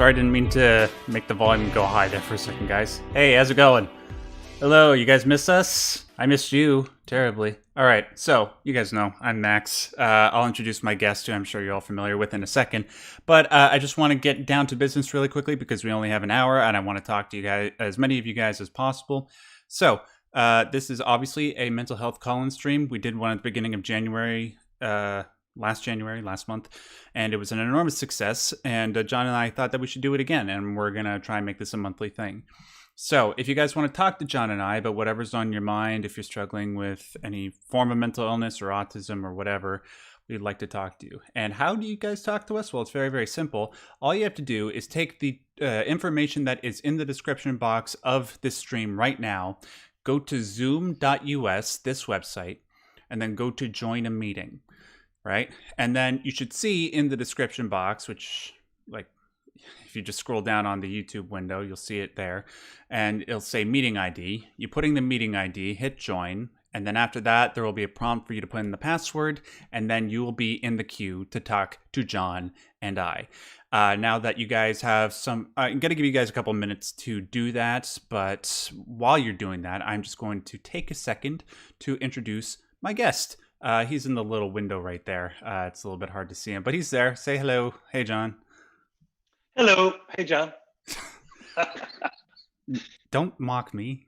Sorry, I didn't mean to make the volume go high there for a second, guys. Hey, how's it going? Hello, you guys miss us? I missed you terribly. All right, so you guys know I'm Max. I'll introduce my guest, who I'm sure you're all familiar with in a second. But I just want to get down to business really quickly because we only have an hour, and I want to talk to you guys, as many of you guys as possible. So this is obviously a mental health call-in stream. We did one at the beginning of January. Last month, and it was an enormous success, and John and I thought that we should do it again, and we're gonna try and make this a monthly thing. So if you guys want to talk to John and I about whatever's on your mind, if you're struggling with any form of mental illness or autism or whatever, we'd like to talk to you. And how do you guys talk to us? Well, it's very, very simple. All you have to do is take the information that is in the description box of this stream right now, go to zoom.us, this website, and then go to join a meeting, right? And then you should see in the description box, which, like, if you just scroll down on the YouTube window, you'll see it there, and it'll say meeting ID. You put in the meeting ID, hit join, and then after that, there will be a prompt for you to put in the password, and then you will be in the queue to talk to John and I. Now that you guys have I'm going to give you guys a couple minutes to do that, but while you're doing that, I'm just going to take a second to introduce my guest. He's in the little window right there. It's a little bit hard to see him, but he's there. Say hello. Hey, John. Hello. Hey, John. Don't mock me.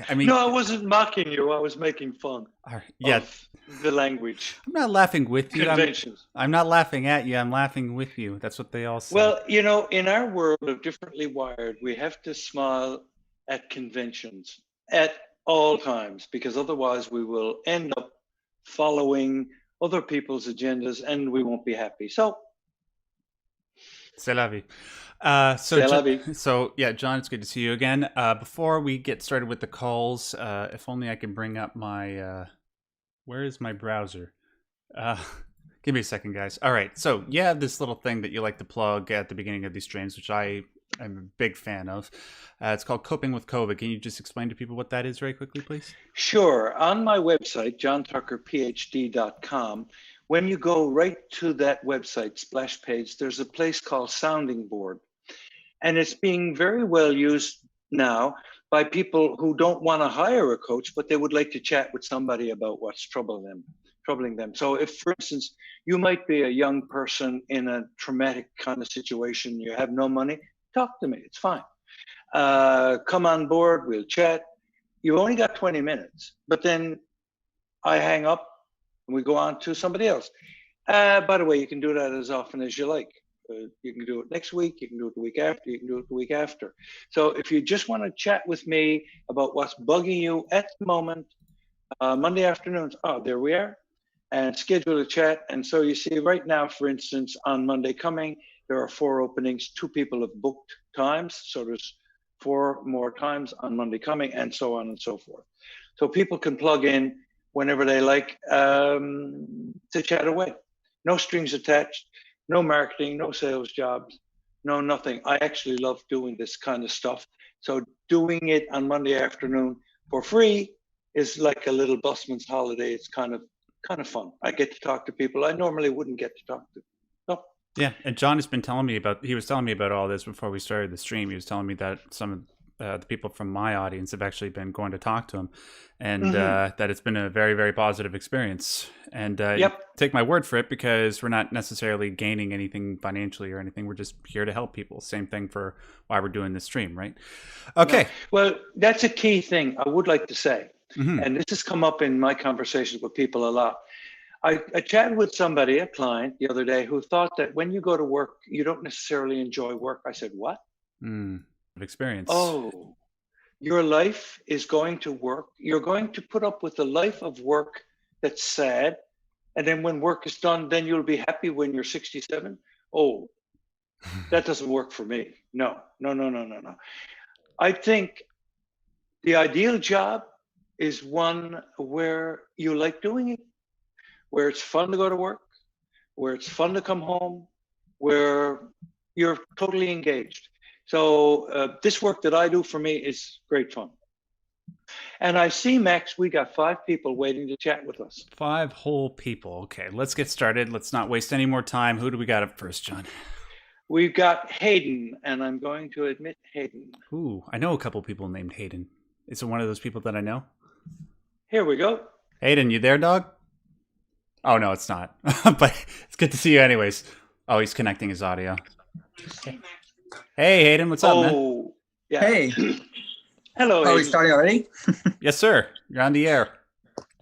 I mean, no, I wasn't mocking you. I was making fun of the language. I'm not laughing with you. Conventions. I'm not laughing at you. I'm laughing with you. That's what they all say. Well, you know, in our world of differently wired, we have to smile at conventions at all times, because otherwise we will end up following other people's agendas and we won't be happy. So, c'est la vie. So yeah, John, it's good to see you again. Before we get started with the calls, if only I can bring up my, where is my browser? Give me a second, guys. All right, so you have this little thing that you like to plug at the beginning of these streams, which I'm a big fan of. It's called Coping with COVID. Can you just explain to people what that is very quickly, please? Sure. On my website, johntuckerphd.com, when you go right to that website splash page, there's a place called Sounding Board. And it's being very well used now by people who don't want to hire a coach, but they would like to chat with somebody about what's troubling them. So if, for instance, you might be a young person in a traumatic kind of situation, you have no money, talk to me, it's fine. Come on board, we'll chat. You've only got 20 minutes, but then I hang up and we go on to somebody else. By the way, you can do that as often as you like. You can do it next week, you can do it the week after, you can do it the week after. So if you just want to chat with me about what's bugging you at the moment, Monday afternoons, there we are, and schedule a chat. And so you see right now, for instance, on Monday coming, there are 4 openings, 2 people have booked times. So there's 4 more times on Monday coming, and so on and so forth. So people can plug in whenever they like to chat away. No strings attached, no marketing, no sales jobs, no nothing. I actually love doing this kind of stuff. So doing it on Monday afternoon for free is like a little busman's holiday. It's kind of fun. I get to talk to people I normally wouldn't get to talk to. No. Yeah, and John has been telling me about all this before we started the stream. He was telling me that some of the people from my audience have actually been going to talk to him, and that it's been a very, very positive experience. And take my word for it, because we're not necessarily gaining anything financially or anything. We're just here to help people. Same thing for why we're doing this stream, right? Okay. No. Well, that's a key thing I would like to say. And this has come up in my conversations with people a lot. I chatted with somebody, a client, the other day, who thought that when you go to work, you don't necessarily enjoy work. I said, what? Experience. Oh, your life is going to work. You're going to put up with a life of work that's sad. And then when work is done, then you'll be happy when you're 67. Oh, that doesn't work for me. No. I think the ideal job is one where you like doing it, where it's fun to go to work, where it's fun to come home, where you're totally engaged. So this work that I do for me is great fun. And I see, Max, we got 5 people waiting to chat with us. 5 whole people. Okay, let's get started. Let's not waste any more time. Who do we got up first, John? We've got Hayden, and I'm going to admit Hayden. Ooh, I know a couple people named Hayden. Is it one of those people that I know? Here we go. Hayden, you there, dog? Oh, no, it's not. But it's good to see you anyways. Oh, he's connecting his audio. Hey, Hayden, what's up, man? Oh, yeah. Hey. Hello, Oh, Hayden. we starting already? Yes, sir. You're on the air.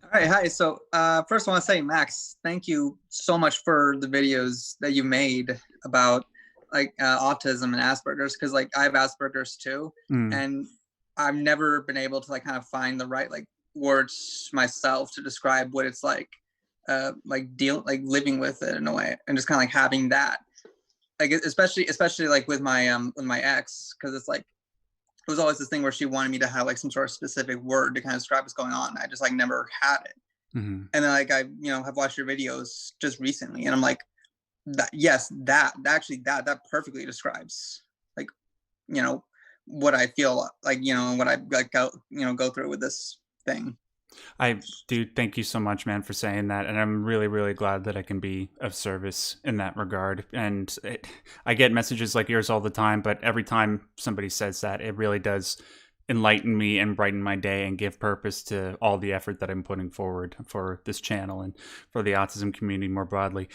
All right, hi. So first I want to say, Max, thank you so much for the videos that you made about like autism and Asperger's, because like I have Asperger's too, and I've never been able to like kind of find the right like words myself to describe what it's like living with it in a way, and just kind of like having that, like especially like with my ex, because it's like it was always this thing where she wanted me to have like some sort of specific word to kind of describe what's going on. I just like never had it. And then like I have watched your videos just recently, and I'm like, that perfectly describes like what I feel like, what I like go through with this thing. I do thank you so much, man, for saying that, and I'm really, really glad that I can be of service in that regard. And I get messages like yours all the time, but every time somebody says that, it really does enlighten me and brighten my day and give purpose to all the effort that I'm putting forward for this channel and for the autism community more broadly.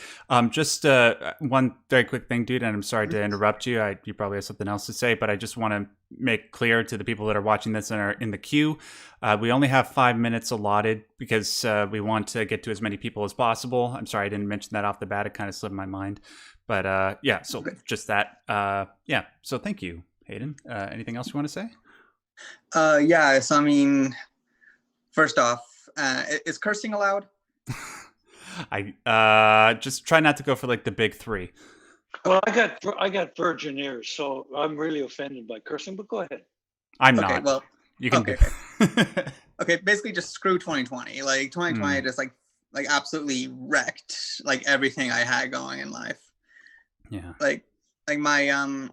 Just one very quick thing, dude, and I'm sorry to interrupt you. You probably have something else to say, but I just want to make clear to the people that are watching this and are in the queue, we only have 5 minutes allotted because we want to get to as many people as possible. I'm sorry I didn't mention that off the bat. It kind of slipped my mind. But yeah, so just that. Yeah, so thank you, Hayden. Anything else you want to say? Yeah, so I mean, first off, is cursing allowed? I just try not to go for like the big three. Well, I got virgin ears, so I'm really offended by cursing. But go ahead. I'm okay, not. Well, you can. Okay. Okay, basically just screw 2020. Like 2020 just like absolutely wrecked like everything I had going in life. Yeah. Like my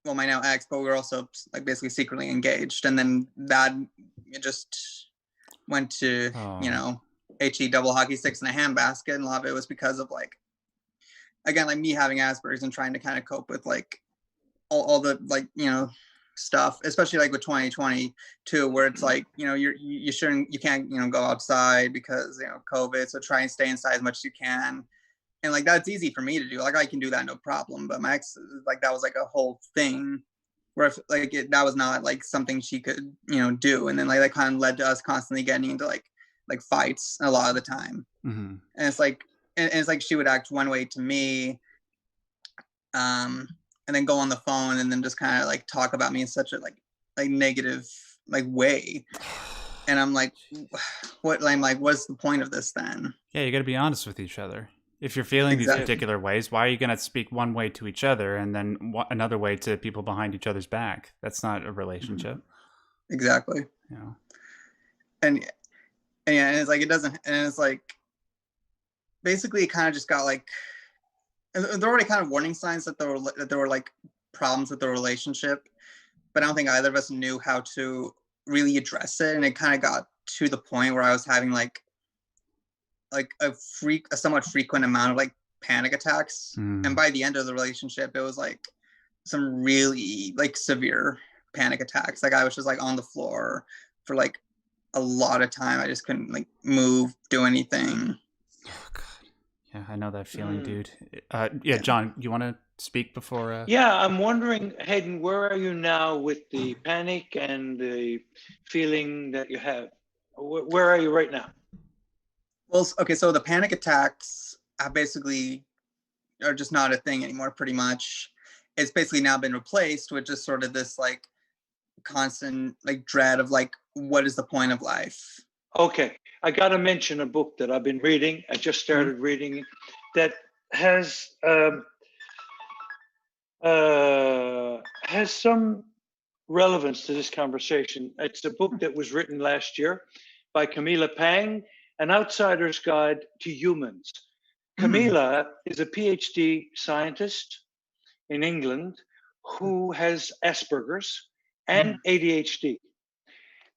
well, my now ex, but we were also like basically secretly engaged, and then that it just went to HE double hockey sticks in a handbasket, and a lot of it was because of like, again, like me having Asperger's and trying to kind of cope with like all the like stuff, especially like with 2020 too, where it's like you can't go outside because COVID, so try and stay inside as much as you can. And like that's easy for me to do. Like I can do that no problem. But my ex, like that was like a whole thing where if, like that was not like something she could do. And then like that kind of led to us constantly getting into like fights a lot of the time. And it's like she would act one way to me, and then go on the phone and then just kind of like talk about me in such a like negative like way. And I'm like, what? I'm like, what's the point of this then? Yeah, you got to be honest with each other. If you're feeling these particular ways, why are you going to speak one way to each other and then another way to people behind each other's back? That's not a relationship. Exactly. And it's like, it doesn't, and it's like, basically it kind of just got like, there were already kind of warning signs that there were like problems with the relationship, but I don't think either of us knew how to really address it. And it kind of got to the point where I was having like a somewhat frequent amount of like panic attacks. And by the end of the relationship, it was like some really like severe panic attacks. Like I was just like on the floor for like a lot of time. I just couldn't like move, do anything. Oh God. Yeah, I know that feeling, dude. Yeah, John, you want to speak before? Yeah, I'm wondering, Hayden, where are you now with the panic and the feeling that you have? Where are you right now? Well, okay, so the panic attacks basically are just not a thing anymore, pretty much. It's basically now been replaced with just sort of this like constant like dread of like, what is the point of life? Okay, I got to mention a book that I've been reading. I just started reading that has some relevance to this conversation. It's a book that was written last year by Camilla Pang, An Outsider's Guide to Humans. Camilla is a PhD scientist in England who has Asperger's and ADHD.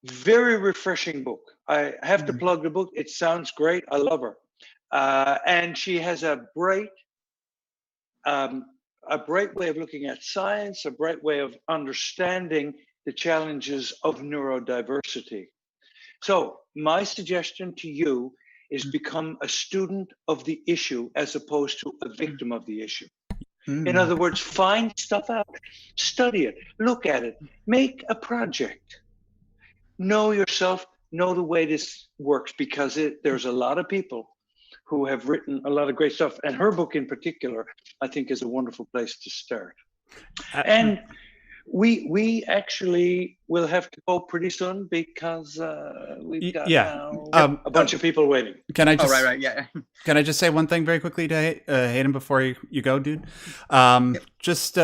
Very refreshing book. I have to plug the book. It sounds great. I love her. And she has a bright a bright way of looking at science, a bright way of understanding the challenges of neurodiversity. So my suggestion to you is become a student of the issue as opposed to a victim of the issue. In other words, find stuff out, study it, look at it, make a project. Know yourself, know the way this works, because there's a lot of people who have written a lot of great stuff. And her book in particular, I think, is a wonderful place to start. And we actually will have to go pretty soon because we've got now a bunch of people waiting. Can I just? Oh, right, yeah. Can I just say one thing very quickly to Hayden before you go, dude? Just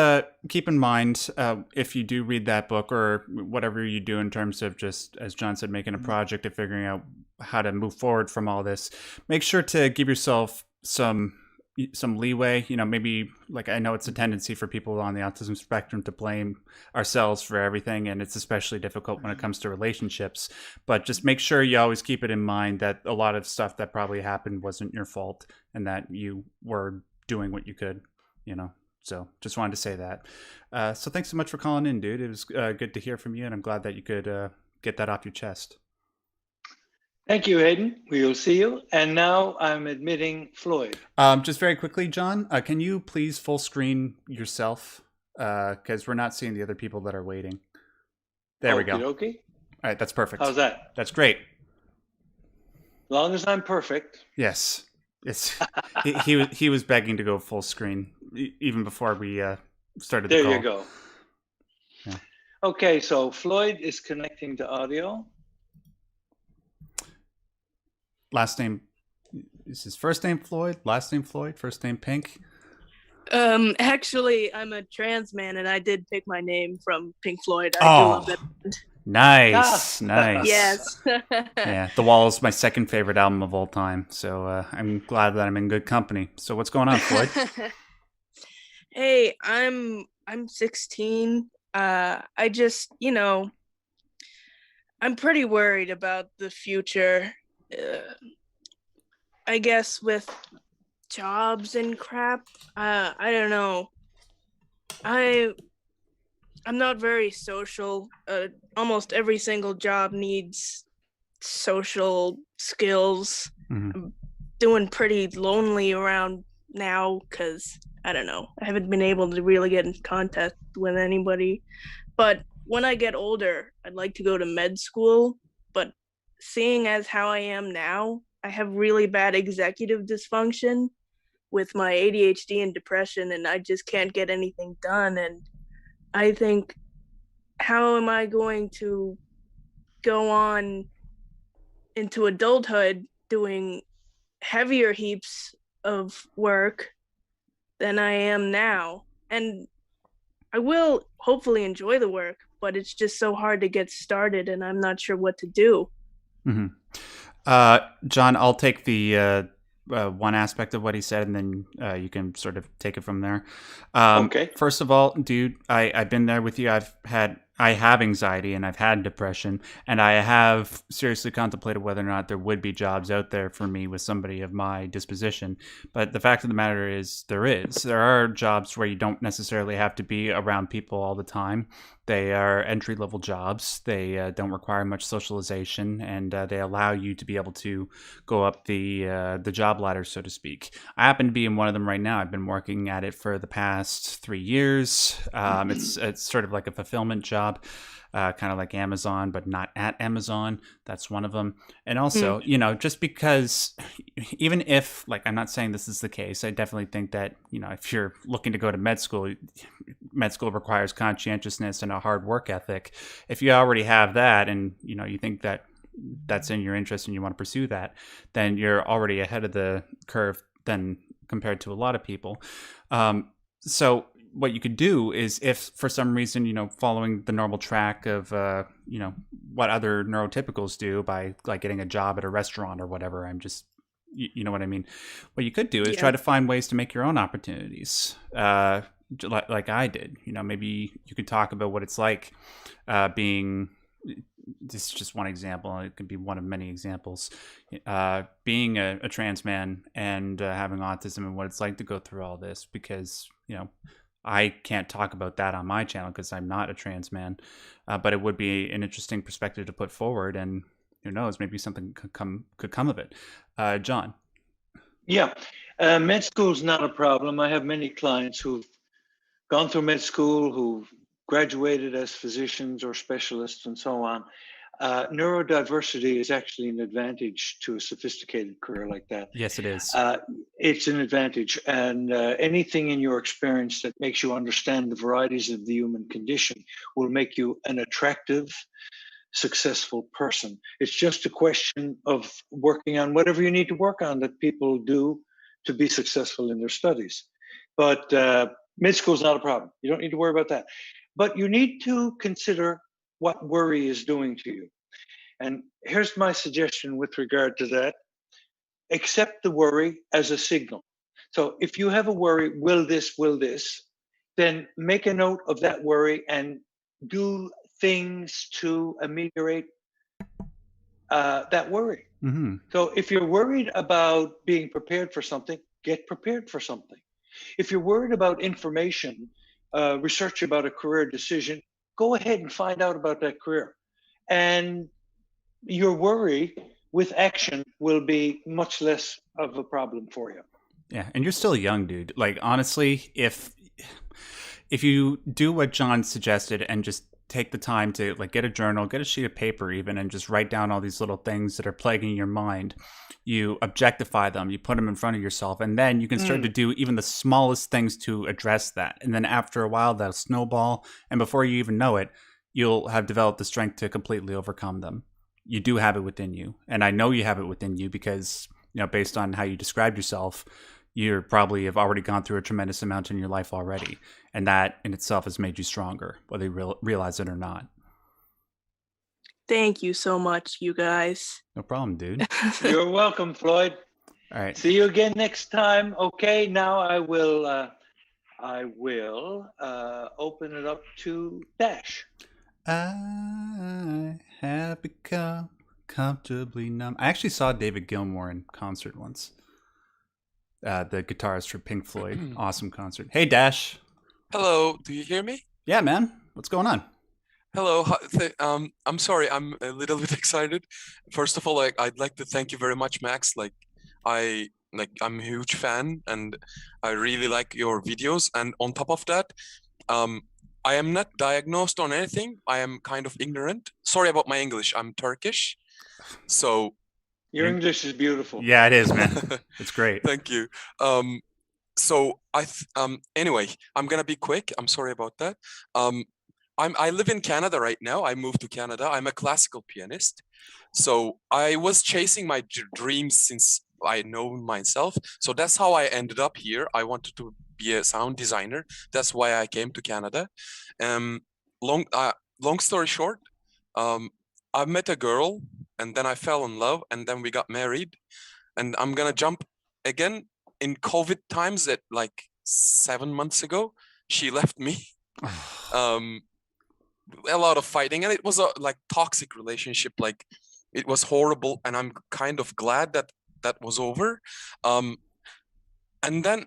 keep in mind if you do read that book or whatever you do in terms of just, as John said, making a project of figuring out how to move forward from all this, make sure to give yourself some leeway. Maybe, like, I know it's a tendency for people on the autism spectrum to blame ourselves for everything, and it's especially difficult when it comes to relationships, but just make sure you always keep it in mind that a lot of stuff that probably happened wasn't your fault and that you were doing what you could, so just wanted to say that. So thanks so much for calling in, dude. It was good to hear from you, and I'm glad that you could get that off your chest. Thank you, Hayden. We will see you. And now I'm admitting Floyd. Just very quickly, John, can you please full screen yourself? Because we're not seeing the other people that are waiting. There we go. Okay. All right, that's perfect. How's that? That's great. As long as I'm perfect. Yes. He was begging to go full screen even before we started the call. There you go. Yeah. Okay, so Floyd is connecting to audio. Last name is his first name Floyd, last name Floyd, first name Pink? Actually, I'm a trans man, and I did pick my name from Pink Floyd. I do love that band. Nice. Yes. Yeah, The Wall is my second favorite album of all time, so I'm glad that I'm in good company. So what's going on, Floyd? Hey, I'm 16. I just, I'm pretty worried about the future. I guess with jobs and crap. I don't know. I'm not very social. Almost every single job needs social skills. Mm-hmm. I'm doing pretty lonely around now because I don't know. I haven't been able to really get in contact with anybody. But when I get older, I'd like to go to med school. But seeing as how I am now, I have really bad executive dysfunction with my ADHD and depression, and I just can't get anything done. And I think, how am I going to go on into adulthood doing heavier heaps of work than I am now? And I will hopefully enjoy the work, but it's just so hard to get started, and I'm not sure what to do. Mm-hmm. John, I'll take the one aspect of what he said, and then you can sort of take it from there. Okay. First of all, dude, I've been there with you. I have anxiety and I've had depression, and I have seriously contemplated whether or not there would be jobs out there for me with somebody of my disposition. But the fact of the matter is there are jobs where you don't necessarily have to be around people all the time. They are entry-level jobs. They don't require much socialization, and they allow you to be able to go up the job ladder, so to speak. I happen to be in one of them right now. I've been working at it for the past 3 years. It's sort of like a fulfillment job. Kind of like Amazon, but not at Amazon. That's one of them. And also, just because, even if, like, I'm not saying this is the case, I definitely think that, if you're looking to go to med school requires conscientiousness and a hard work ethic. If you already have that and, you think that that's in your interest and you want to pursue that, then you're already ahead of the curve than compared to a lot of people. So what you could do is, if for some reason, following the normal track of, what other neurotypicals do by, like, getting a job at a restaurant or whatever, I'm just, you know what I mean? What you could do is try to find ways to make your own opportunities, like I did. Maybe you could talk about what it's like being, this is just one example, it could be one of many examples, being a trans man and having autism, and what it's like to go through all this, because, I can't talk about that on my channel because I'm not a trans man, but it would be an interesting perspective to put forward, and who knows, maybe something could come of it. John. Yeah, med school is not a problem. I have many clients who've gone through med school, who've graduated as physicians or specialists and so on. Neurodiversity is actually an advantage to a sophisticated career like that. Yes, it is. It's an advantage. And anything in your experience that makes you understand the varieties of the human condition will make you an attractive, successful person. It's just a question of working on whatever you need to work on that people do to be successful in their studies. But med school is not a problem. You don't need to worry about that. But you need to consider what worry is doing to you. And here's my suggestion with regard to that. Accept the worry as a signal. So if you have a worry, will this, then make a note of that worry and do things to ameliorate that worry. Mm-hmm. So if you're worried about being prepared for something, get prepared for something. If you're worried about information, research about a career decision, go ahead and find out about that career. And your worry with action will be much less of a problem for you. Yeah, and you're still young, dude. Like, honestly, if you do what John suggested and just take the time to like get a journal, get a sheet of paper even, and just write down all these little things that are plaguing your mind, you objectify them, you put them in front of yourself, and then you can start to do even the smallest things to address that. And then after a while, that'll snowball, and before you even know it, you'll have developed the strength to completely overcome them. You do have it within you, and I know you have it within you because, you know, based on how you described yourself, you probably have already gone through a tremendous amount in your life already, and that in itself has made you stronger, whether you realize it or not. Thank you so much, you guys. No problem, dude. You're welcome, Floyd. All right. See you again next time. Okay, now I will open it up to Dash. I have become comfortably numb. I actually saw David Gilmour in concert once. The guitarist for Pink Floyd. Awesome concert. Hey, Dash. Hello, do you hear me? Yeah, man. What's going on? Hello. I'm sorry, I'm a little bit excited. First of all, I'd like to thank you very much, Max. I'm a huge fan, and I really like your videos. And on top of that, I am not diagnosed on anything. I am kind of ignorant. Sorry about my English. I'm Turkish, so. Your English is beautiful. Yeah, it is, man. It's great. Thank you. Anyway, I'm gonna be quick. I'm sorry about that. I live in Canada right now. I moved to Canada. I'm a classical pianist. So I was chasing my dreams since I know myself. So that's how I ended up here. I wanted to be a sound designer. That's why I came to Canada. Long story short, I met a girl, and then I fell in love, and then we got married. And I'm gonna jump again in COVID times at like 7 months ago. She left me. A lot of fighting, and it was a like toxic relationship. Like, it was horrible, and I'm kind of glad that that was over. And then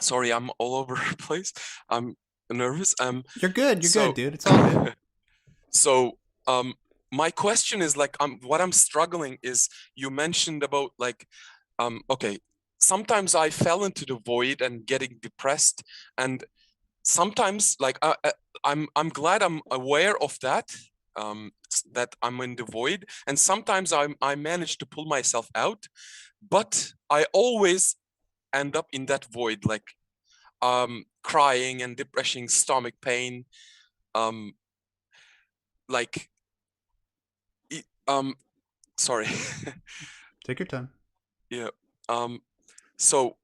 sorry, I'm all over the place. I'm nervous. You're good, dude. It's all good. So my question is like, what I'm struggling is, you mentioned about like, okay, sometimes I fell into the void and getting depressed, and sometimes like I'm glad I'm aware of that, that I'm in the void, and sometimes I manage to pull myself out, but I always end up in that void, like crying and depression, stomach pain, like sorry. Take your time. Yeah. So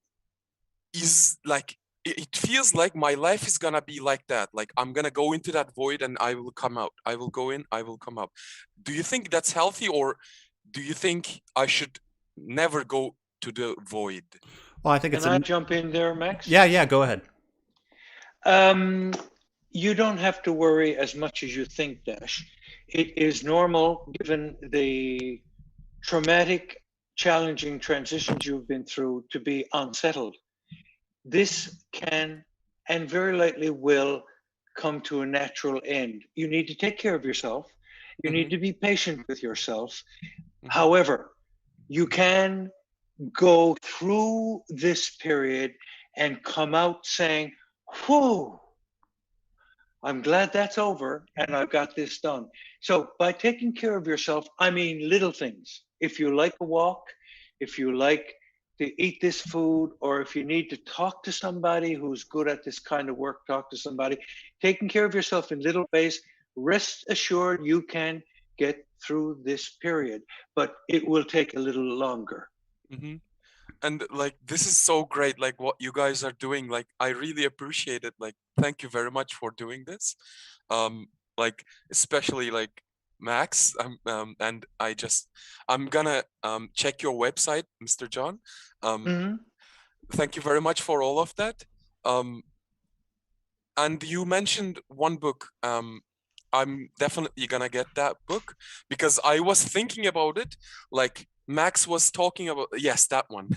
is like, it feels like my life is gonna be like that. Like, I'm gonna go into that void and I will come out. I will go in, I will come out. Do you think that's healthy, or do you think I should never go to the void? Well, I think it's. Can I jump in there, Max? Yeah, go ahead. You don't have to worry as much as you think, Dash. It is normal, given the traumatic, challenging transitions you've been through, to be unsettled. This can and very likely will come to a natural end. You need to take care of yourself. You need to be patient with yourself. However, you can go through this period and come out saying, whew, I'm glad that's over and I've got this done. So by taking care of yourself, I mean little things. If you like a walk, if you like to eat this food, or if you need to talk to somebody who's good at this kind of work, talk to somebody, taking care of yourself in little ways, rest assured you can get through this period, but it will take a little longer. And like, this is so great, like what you guys are doing. Like, I really appreciate it. Like, thank you very much for doing this. Like, especially like Max, and I'm gonna check your website, Mr. John. Thank you very much for all of that. And you mentioned one book. I'm definitely gonna get that book because I was thinking about it. Like Max was talking about, yes, that one.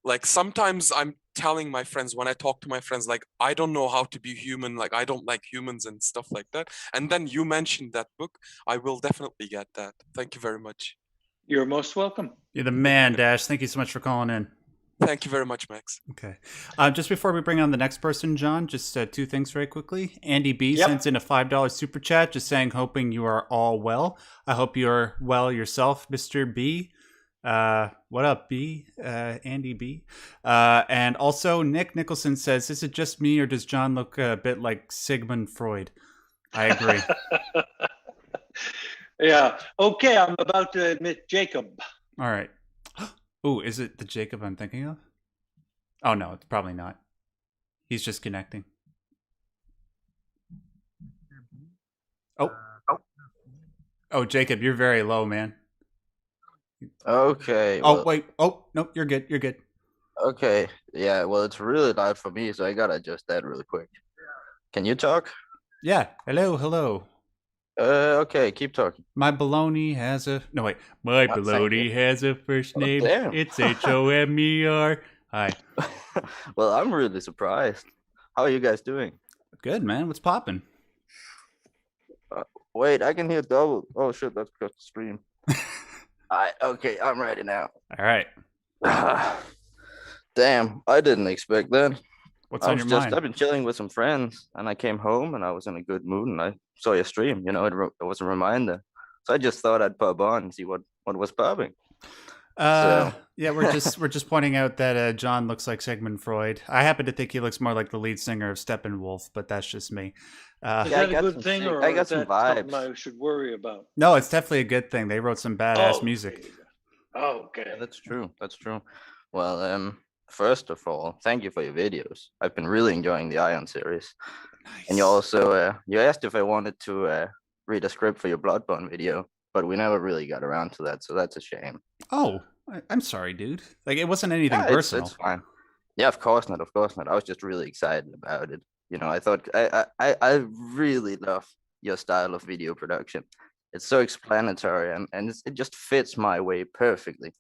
Like sometimes I'm telling my friends, when I talk to my friends, like, I don't know how to be human, like I don't like humans and stuff like that. And then you mentioned that book. I will definitely get that. Thank you very much. You're most welcome. You're the man, Dash. Thank you so much for calling in. Thank you very much, Max. Okay. Just before we bring on the next person, John, just two things very quickly. Andy B sends in a $5 super chat just saying, hoping you are all well. I hope you are well yourself, Mr. B. What up, B? Andy B. And also, Nick Nicholson says, is it just me or does John look a bit like Sigmund Freud? I agree. Yeah. Okay, I'm about to admit Jacob. All right. Oh, is it the Jacob I'm thinking of? Oh, no, it's probably not. He's just connecting. Oh, Jacob, you're very low, man. Okay. Oh, wait. Oh, nope, you're good. You're good. Okay. Yeah, well, it's really loud for me, so I gotta adjust that really quick. Can you talk? Yeah. Hello. Okay, keep talking. My baloney has a... No, wait. My baloney has a first name. Damn. It's Homer. Hi. Well, I'm really surprised. How are you guys doing? Good, man. What's popping? Wait, I can hear double. Oh, shit, that's got the stream. Okay, I'm ready now. All right. Damn, I didn't expect that. What's on your mind? I've been chilling with some friends, and I came home, and I was in a good mood, and I saw your stream. You know, it was a reminder. So I just thought I'd pop on and see what was popping. Yeah, we're just pointing out that John looks like Sigmund Freud. I happen to think he looks more like the lead singer of Steppenwolf, but that's just me. Is that a good thing, or I got some vibes. Something I should worry about? No, it's definitely a good thing. They wrote some badass music. Okay. Yeah, that's true. That's true. Well, first of all, thank you for your videos. I've been really enjoying the Ion series. Nice. And you also you asked if I wanted to read a script for your Bloodborne video, but we never really got around to that, so that's a shame. Oh, I'm sorry, dude. Like, it wasn't anything personal. It's fine. Yeah, of course not. Of course not. I was just really excited about it. You know, I thought I really love your style of video production. It's so explanatory and it just fits my way perfectly.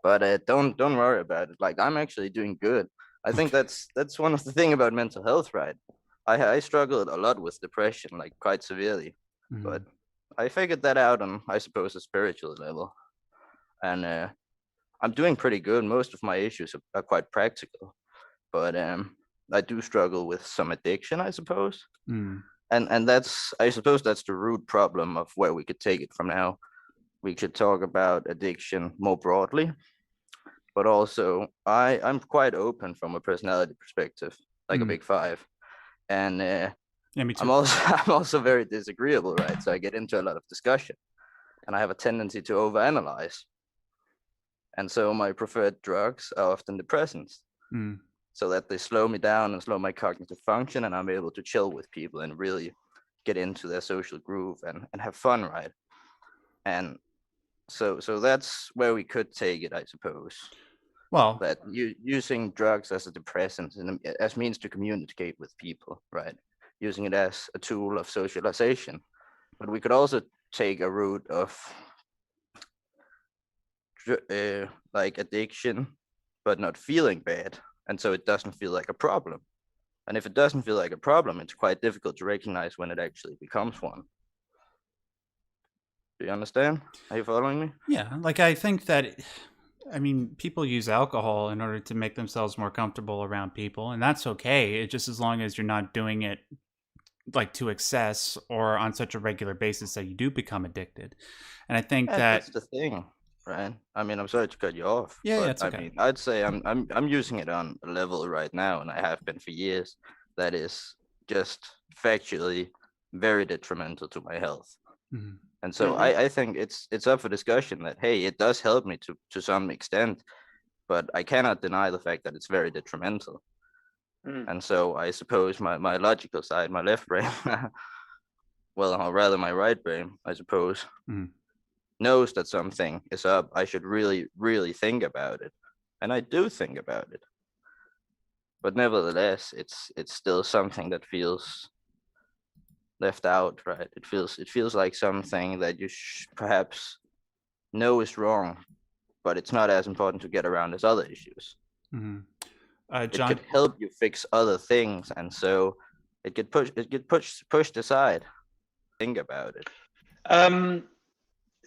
But don't worry about it. Like, I'm actually doing good. I think that's one of the things about mental health, right? I struggled a lot with depression, like quite severely, but I figured that out on, I suppose, a spiritual level, and I'm doing pretty good. Most of my issues are quite practical, but I do struggle with some addiction, I suppose, and I suppose that's the root problem of where we could take it from now. We could talk about addiction more broadly, but also I'm quite open from a personality perspective, like a big five. And yeah, me too. I'm also very disagreeable, right? So I get into a lot of discussion, and I have a tendency to overanalyze. And so my preferred drugs are often depressants, so that they slow me down and slow my cognitive function, and I'm able to chill with people and really get into their social groove and have fun, right? And so that's where we could take it, I suppose. Well, that using drugs as a depressant and as means to communicate with people, right? Using it as a tool of socialization. But we could also take a route of like addiction, but not feeling bad, And so it doesn't feel like a problem. And if it doesn't feel like a problem, it's quite difficult to recognize when it actually becomes one. Do you understand? Are you following me? Yeah, like I think that, I mean, people use alcohol in order to make themselves more comfortable around people, and that's okay. It just as long as you're not doing it like to excess or on such a regular basis that you do become addicted. And I think that's the thing, right? I mean, I'm sorry to cut you off. Yeah, but it's okay. I mean, I'd say I'm using it on a level right now, and I have been for years, that is just factually very detrimental to my health. Mm-hmm. And so I think it's up for discussion that, hey, it does help me to some extent, but I cannot deny the fact that it's very detrimental. And so I suppose my logical side, my left brain, well, or rather my right brain, I suppose, knows that something is up. I should really, really think about it. And I do think about it. But nevertheless, it's still something that feels left out, right? It feels like something that you perhaps know is wrong, but it's not as important to get around as other issues. John, it could help you fix other things, and so it get pushed aside. Think about it.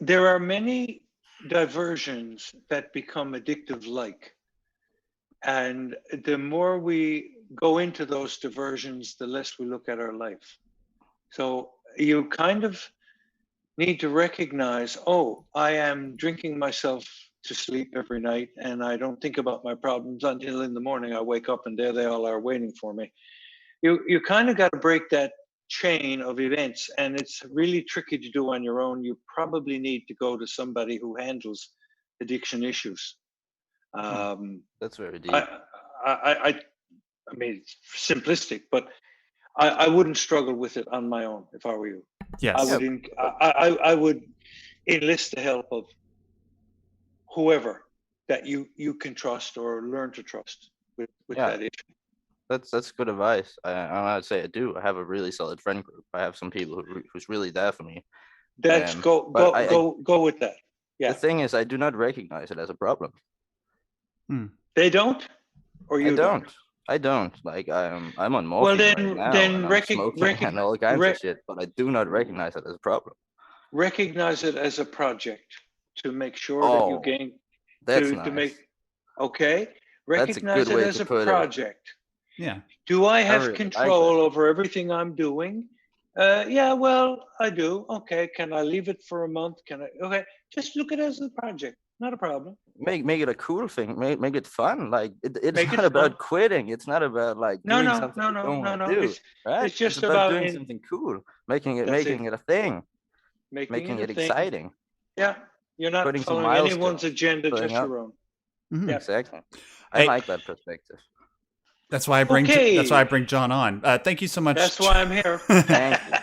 There are many diversions that become addictive-like, and the more we go into those diversions, the less we look at our life. So you kind of need to recognize, oh, I am drinking myself to sleep every night, and I don't think about my problems until in the morning I wake up and there they all are waiting for me. You kind of got to break that chain of events, and it's really tricky to do on your own. You probably need to go to somebody who handles addiction issues. That's very deep. I mean, it's simplistic, but I wouldn't struggle with it on my own if I were you. Yes. I would enlist the help of whoever that you can trust or learn to trust with that issue. That's good advice. I'd say I do. I have a really solid friend group. I have some people who's really there for me. That's go with that. Yeah. The thing is, I do not recognize it as a problem. They don't, or you don't. I don't. Like I'm on morphine right now, and I'm smoking and all kinds of shit, but I do not recognize it as a problem. Recognize it as a project to make sure that you gain. That's nice. To make. Okay. Recognize it as a project. Yeah. Do I have control over everything I'm doing? Yeah, well, I do. Okay. Can I leave it for a month? Can I? Okay. Just look at it as a project. Not a problem. Make it a cool thing. Make it fun. Like it's not about quitting. It's not about like doing something you don't want to do. Right? It's just about doing something cool. Making it a thing. Making it exciting. Yeah. You're not following anyone's agenda, just your own. Yeah. Exactly. I like that perspective. That's why I bring John on. Thank you so much. That's why I'm here. Thank you.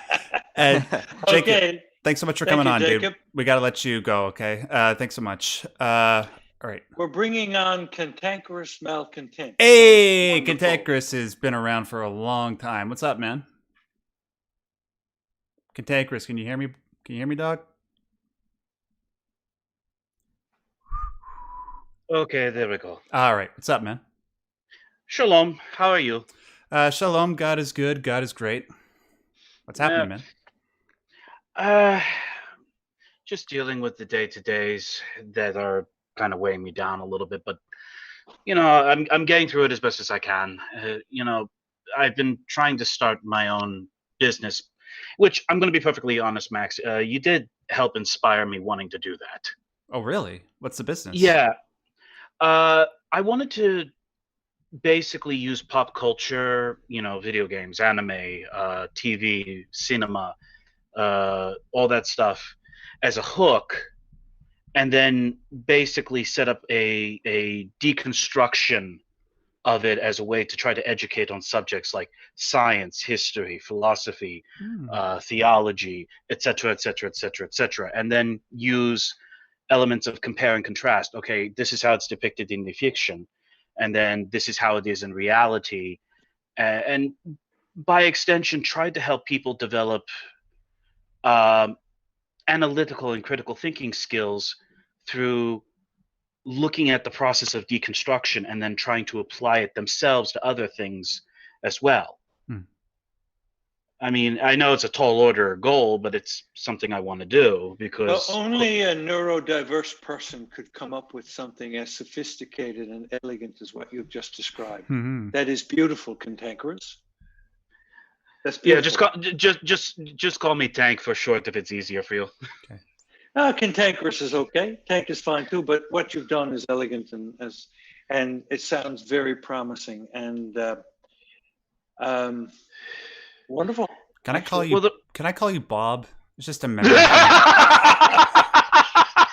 And Jacob, okay. Thanks so much for coming on, Jacob. Dude. We got to let you go, okay? Thanks so much. All right. We're bringing on Cantankerous Malcontent. Hey, Cantankerous has been around for a long time. What's up, man? Cantankerous, can you hear me? Can you hear me, dog? Okay, there we go. All right. What's up, man? Shalom. How are you? Shalom. God is good. God is great. What's happening, man? Just dealing with the day-to-days that are kind of weighing me down a little bit, but you know, I'm getting through it as best as I can. You know, I've been trying to start my own business, which I'm going to be perfectly honest, Max. You did help inspire me wanting to do that. Oh, really? What's the business? Yeah, I wanted to basically use pop culture, you know, video games, anime, TV, cinema. All that stuff as a hook, and then basically set up a deconstruction of it as a way to try to educate on subjects like science, history, philosophy, theology, etc., etc., etc., etc., and then use elements of compare and contrast. Okay, this is how it's depicted in the fiction, and then this is how it is in reality, and by extension, tried to help people develop analytical and critical thinking skills through looking at the process of deconstruction and then trying to apply it themselves to other things as well. I mean, I know it's a tall order goal, but it's something I want to do because only a neurodiverse person could come up with something as sophisticated and elegant as what you've just described. That is beautiful, Cantankerous. That's beautiful. Yeah, just call me Tank for short if it's easier for you. Okay. Cantankerous is okay. Tank is fine too. But what you've done is elegant and it sounds very promising and wonderful. Can I call you? Can I call you Bob? It's just a memory.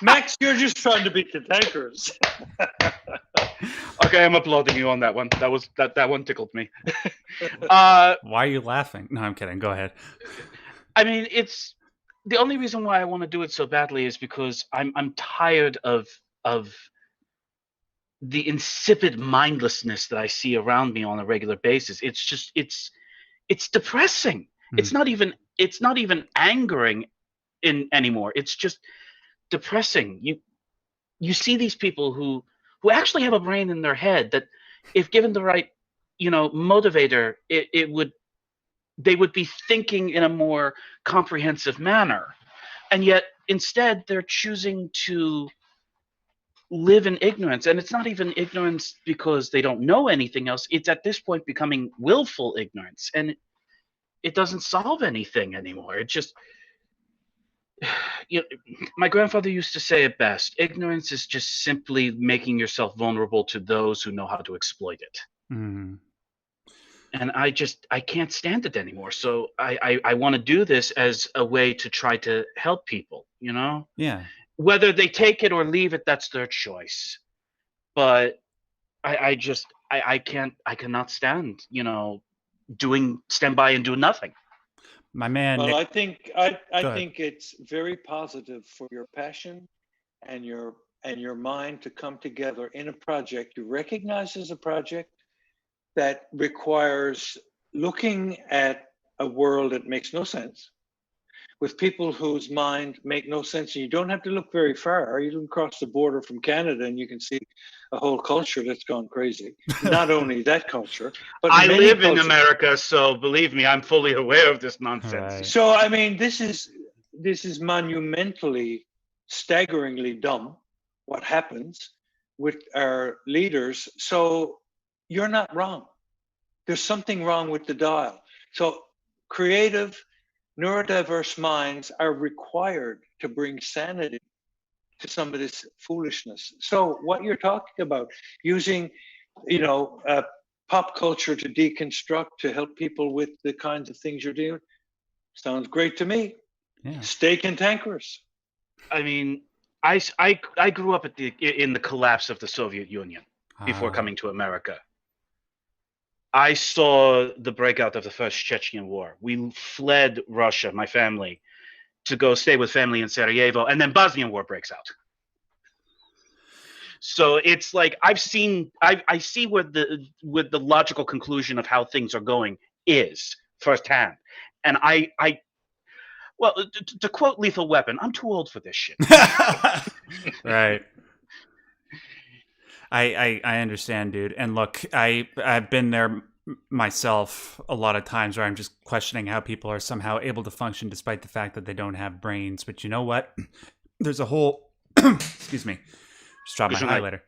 Max, you're just trying to be cantankerous. Okay, I'm applauding you on that one. That one tickled me. Why are you laughing? No, I'm kidding. Go ahead. I mean, it's the only reason why I want to do it so badly is because I'm tired of the insipid mindlessness that I see around me on a regular basis. It's just it's depressing. It's not even angering anymore. It's just depressing. You see these people who actually have a brain in their head that if given the right, motivator, they would be thinking in a more comprehensive manner. And yet instead they're choosing to live in ignorance. And it's not even ignorance because they don't know anything else. It's at this point becoming willful ignorance. And it doesn't solve anything anymore. It just, my grandfather used to say it best. Ignorance is just simply making yourself vulnerable to those who know how to exploit it. And I can't stand it anymore. So I want to do this as a way to try to help people, Yeah. Whether they take it or leave it, that's their choice. But I cannot stand, stand by and do nothing. My man. Well, I think it's very positive for your passion and your mind to come together in a project you recognize as a project that requires looking at a world that makes no sense with people whose mind make no sense. And you don't have to look very far. You can cross the border from Canada and you can see a whole culture that's gone crazy. Not only that culture, but I live in America, so believe me, I'm fully aware of this nonsense. Right. So, I mean, this is monumentally, staggeringly dumb, what happens with our leaders. So you're not wrong. There's something wrong with the dial. So creative, neurodiverse minds are required to bring sanity to some of this foolishness. So what you're talking about, using, pop culture to deconstruct, to help people with the kinds of things you're doing, sounds great to me. Yeah. Stay cantankerous. I mean, I grew up in the collapse of the Soviet Union before coming to America. I saw the breakout of the first Chechen War. We fled Russia, my family, to go stay with family in Sarajevo, and then Bosnian War breaks out. So it's like I see where the logical conclusion of how things are going is firsthand, and well, to quote Lethal Weapon, I'm too old for this shit. Right. I understand, dude. And look, I've been there myself a lot of times where I'm just questioning how people are somehow able to function despite the fact that they don't have brains. But you know what? There's a whole excuse me. Just dropped my highlighter.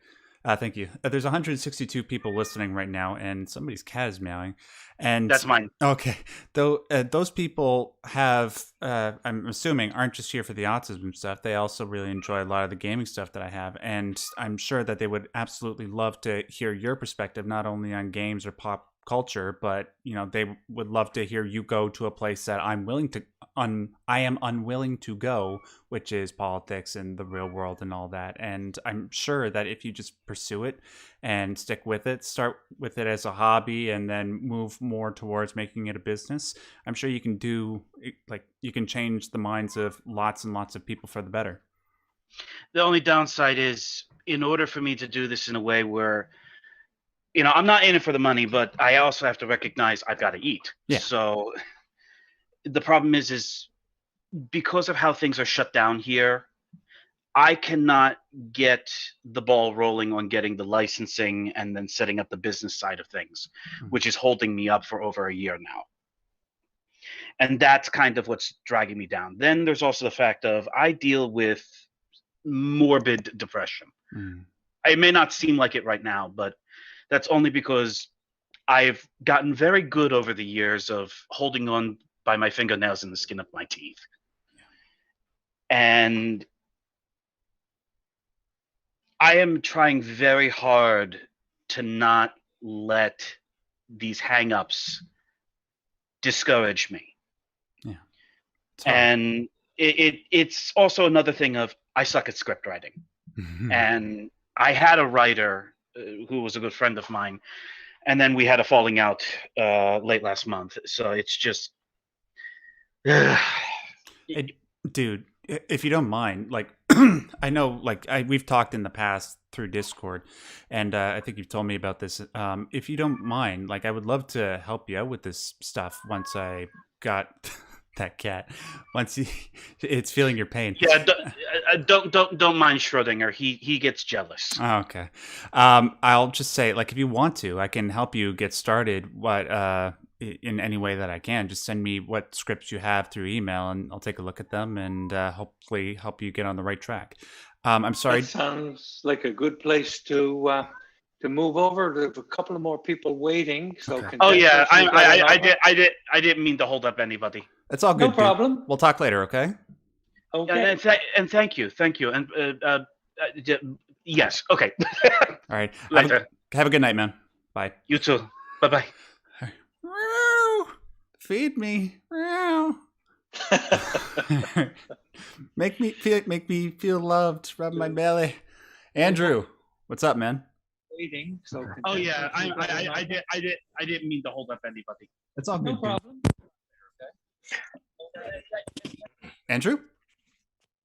Thank you. There's 162 people listening right now, and somebody's cat is meowing. And that's mine. Okay. Though those people have, I'm assuming, aren't just here for the autism stuff. They also really enjoy a lot of the gaming stuff that I have. And I'm sure that they would absolutely love to hear your perspective, not only on games or pop culture, but they would love to hear you go to a place that I am unwilling to go, which is politics and the real world and all that. And I'm sure that if you just pursue it and stick with it, start with it as a hobby and then move more towards making it a business, I'm sure you can you can change the minds of lots and lots of people for the better. The only downside is, in order for me to do this in a way where I'm not in it for the money, but I also have to recognize I've got to eat. Yeah. So the problem is because of how things are shut down here, I cannot get the ball rolling on getting the licensing and then setting up the business side of things, which is holding me up for over a year now. And that's kind of what's dragging me down. Then there's also the fact of I deal with morbid depression. It may not seem like it right now, but that's only because I've gotten very good over the years of holding on by my fingernails and the skin of my teeth. And I am trying very hard to not let these hang-ups discourage me. Yeah. And it's also another thing of I suck at script writing. And I had a writer who was a good friend of mine, and then we had a falling out late last month. So it's just, Hey, dude, if you don't mind, like, I know, like, we've talked in the past through Discord, and I think you've told me about this. If you don't mind, like, I would love to help you out with this stuff once I got that cat. Once it's feeling your pain. Yeah, don't mind Schrodinger. He gets jealous. Oh, okay. I'll just say, like, if you want to, I can help you get started. In any way that I can, just send me what scripts you have through email, and I'll take a look at them and hopefully help you get on the right track. I'm sorry. That sounds like a good place to move over. There's a couple of more people waiting. So Okay. Oh yeah, I didn't mean to hold up anybody. It's all good. No problem. Dude. We'll talk later, okay? Okay. And thank you, and yes, okay. All right. Later. Have a good night, man. Bye. You too. Bye bye. Feed me. Make me feel loved. Rub my belly. Andrew, what's up, man? Waiting. So Oh yeah, I didn't mean to hold up anybody. It's all good. no problem. Andrew?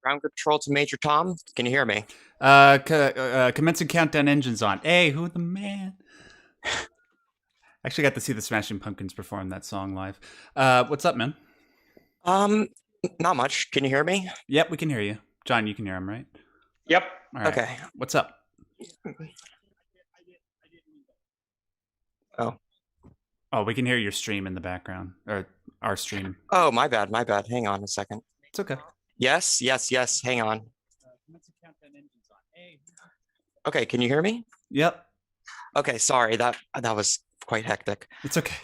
Ground control to Major Tom. Can you hear me? Commencing countdown engines on. Hey, who the man? Actually got to see the Smashing Pumpkins perform that song live. What's up, man? Not much. Can you hear me? Yep, we can hear you. John, you can hear him, right? Yep. All right. Okay. What's up? Oh, we can hear your stream in the background, or our stream. Oh, my bad. My bad. Hang on a second. It's okay. Yes. Hang on. Okay. Can you hear me? Yep. Okay. Sorry. That was quite hectic. It's okay.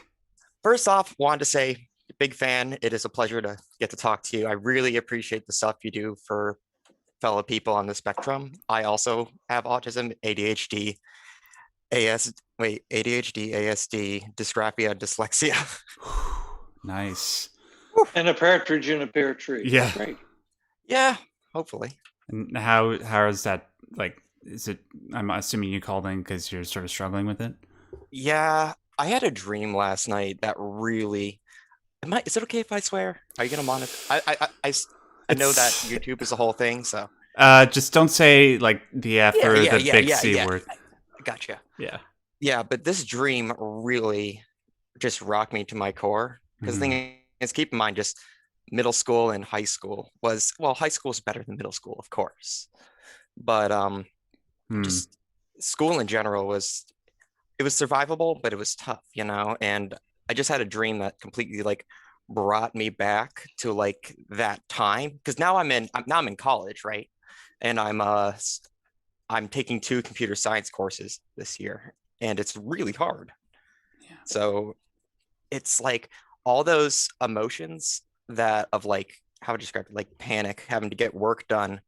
First off, wanted to say, big fan. It is a pleasure to get to talk to you. I really appreciate the stuff you do for fellow people on the spectrum. I also have autism, ADHD, ASD, dysgraphia, dyslexia. Nice. And a partridge in a pear tree. Yeah. Great. Yeah, hopefully. And how is that, like, is it, I'm assuming you called in because you're sort of struggling with it? Yeah, I had a dream last night that really. Is it okay if I swear? Are you gonna monitor? I know that YouTube is the whole thing, so. Just don't say like the F or the big C word. Gotcha. Yeah. Yeah, but this dream really just rocked me to my core. Because the thing is, keep in mind, just middle school and high school high school is better than middle school, of course. But just school in general was survivable, but it was tough, you know. And I just had a dream that completely like brought me back to like that time. Because now I'm in college, right? And I'm taking 2 computer science courses this year, and it's really hard. Yeah. So it's like all those emotions that of like, how would you describe it? Like panic, having to get work done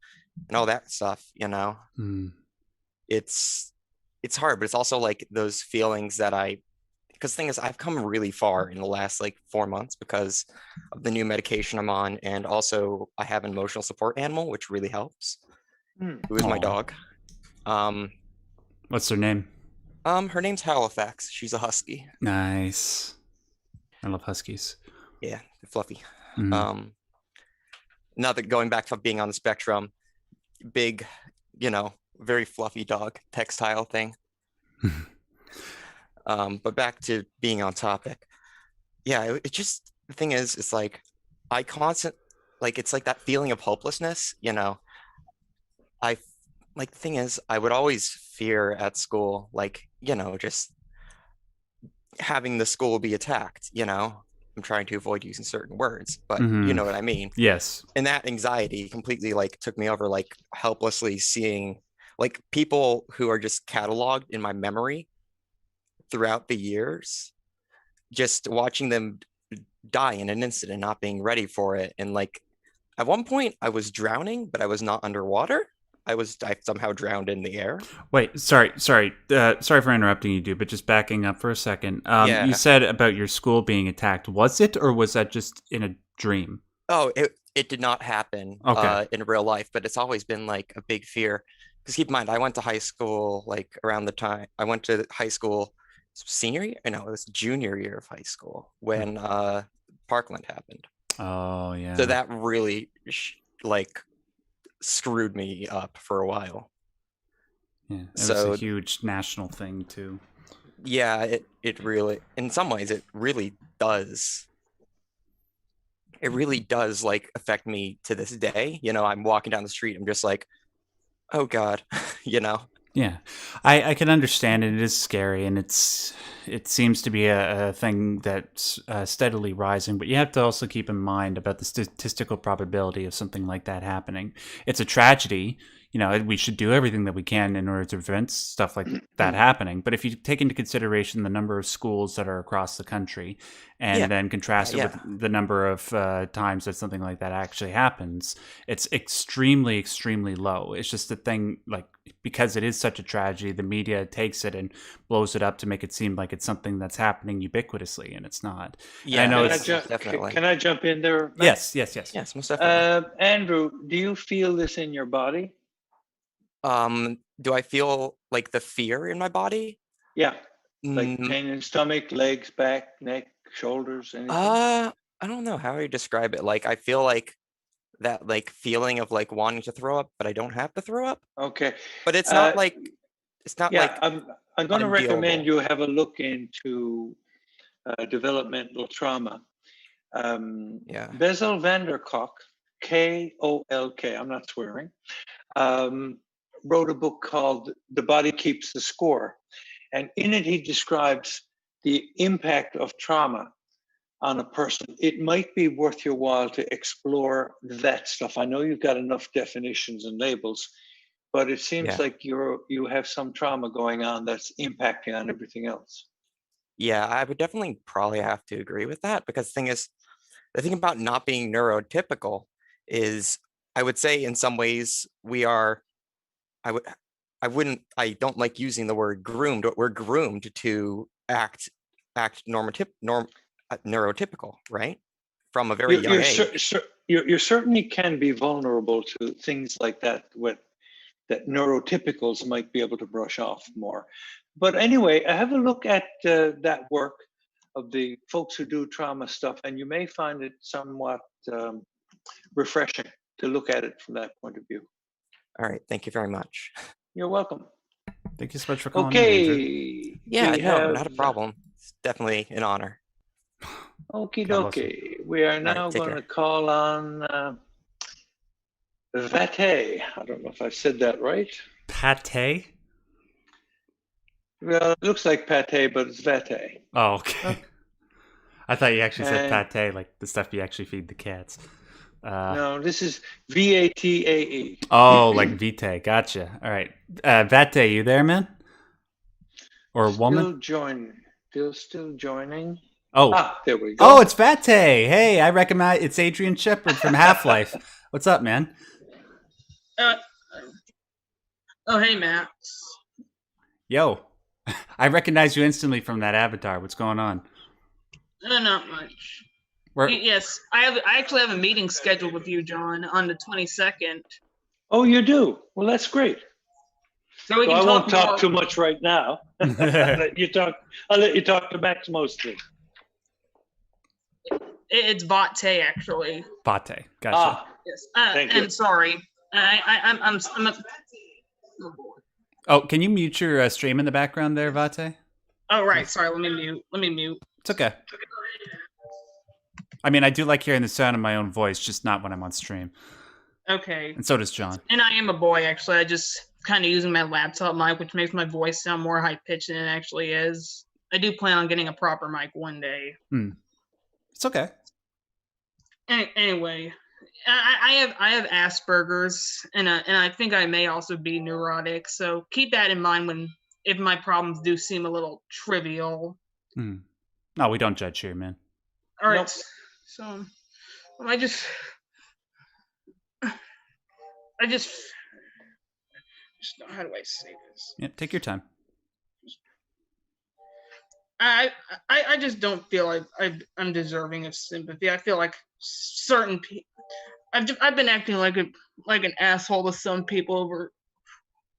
and all that stuff, you know. It's hard, but it's also like those feelings that because the thing is, I've come really far in the last like 4 months because of the new medication I'm on, and also I have an emotional support animal, which really helps. Who is my dog. What's her name? Her name's Halifax. She's a husky. Nice. I love huskies. Yeah, they're fluffy. Now that going back to being on the spectrum, big, you know, very fluffy dog, textile thing. But back to being on topic. Yeah, it just, the thing is, it's like, it's like that feeling of hopelessness, you know. I like the thing is, I would always fear at school, like, just having the school be attacked. I'm trying to avoid using certain words, but you know what I mean. Yes. And that anxiety completely like took me over, like helplessly seeing like people who are just cataloged in my memory throughout the years, just watching them die in an instant and not being ready for it. And like at one point I was drowning, but I was not underwater. I somehow drowned in the air. Wait, sorry for interrupting you, dude, but just backing up for a second. Yeah. You said about your school being attacked. Was it, or was that just in a dream? Oh, it did not happen in real life, but it's always been like a big fear. Because keep in mind, I went to high school like around the time I went to high school senior year. No, it was junior year of high school when Parkland happened. Oh yeah. So that really like screwed me up for a while. Yeah, it was a huge national thing too. Yeah, it really, in some ways, it really does. It really does like affect me to this day. I'm walking down the street, I'm just like, oh God, Yeah, I can understand it. It is scary, and it seems to be a thing that's steadily rising. But you have to also keep in mind about the statistical probability of something like that happening. It's a tragedy. We should do everything that we can in order to prevent stuff like that happening. But if you take into consideration the number of schools that are across the country and then contrast it with the number of times that something like that actually happens, it's extremely, extremely low. It's just a thing, like, because it is such a tragedy, the media takes it and blows it up to make it seem like it's something that's happening ubiquitously, and it's not. Yeah, and I know definitely. Can I jump in there, Matt? Yes, most definitely. Andrew, do you feel this in your body? Do I feel like the fear in my body? Yeah, like pain in stomach, legs, back, neck, shoulders, anything? I don't know how you describe it. Like I feel like that like feeling of like wanting to throw up, but I don't have to throw up. Okay, but it's not like I'm going to recommend you have a look into developmental trauma. Bessel van der Kolk, Kolk, I'm not swearing, wrote a book called The Body Keeps the Score. And in it, he describes the impact of trauma on a person. It might be worth your while to explore that stuff. I know you've got enough definitions and labels, but it seems like you have some trauma going on that's impacting on everything else. Yeah, I would definitely probably have to agree with that, because the thing about not being neurotypical is, I would say in some ways I don't like using the word groomed, but we're groomed to act neurotypical, right? From a very young age. You certainly can be vulnerable to things like that that neurotypicals might be able to brush off more. But anyway, have a look at that work of the folks who do trauma stuff, and you may find it somewhat refreshing to look at it from that point of view. All right, thank you very much. You're welcome. Thank you so much for calling. Andrew. Yeah, no, not a problem. It's definitely an honor. Okie dokie. We are now going to call on Vate. I don't know if I said that right. Pate? Well, it looks like pate, but it's Vate. Oh, okay. I thought you actually said pate, like the stuff you actually feed the cats. No, this is Vatae. Oh, like Vite. Gotcha. All right. Vate, you there, man? Or woman? Still joining. Oh. There we go. Oh, it's Vate. Hey, I recognize it's Adrian Shepard from Half-Life. What's up, man? Hey, Max. Yo. I recognize you instantly from that avatar. What's going on? Not much. Yes, I actually have a meeting scheduled with you, John, on the 22nd. Oh, you do? Well, that's great. So we can I won't talk talk too much right now. I'll let you talk to Max mostly. It's Vate, actually. Vate, gotcha. Yes. Thank you. And sorry, I'm Oh, can you mute your stream in the background there, Vate? Oh, right. Sorry. Let me mute. It's okay. I mean, I do like hearing the sound of my own voice, just not when I'm on stream. Okay. And so does John. And I am a boy, actually. I just kind of using my laptop mic, which makes my voice sound more high pitched than it actually is. I do plan on getting a proper mic one day. It's okay. Anyway, I have Asperger's, and I think I may also be neurotic. So keep that in mind if my problems do seem a little trivial. No, we don't judge here, man. All right. Nope. So I just how do I say this? Yeah, take your time. I just don't feel like I'm deserving of sympathy. I feel like certain people. I've been acting like an asshole to some people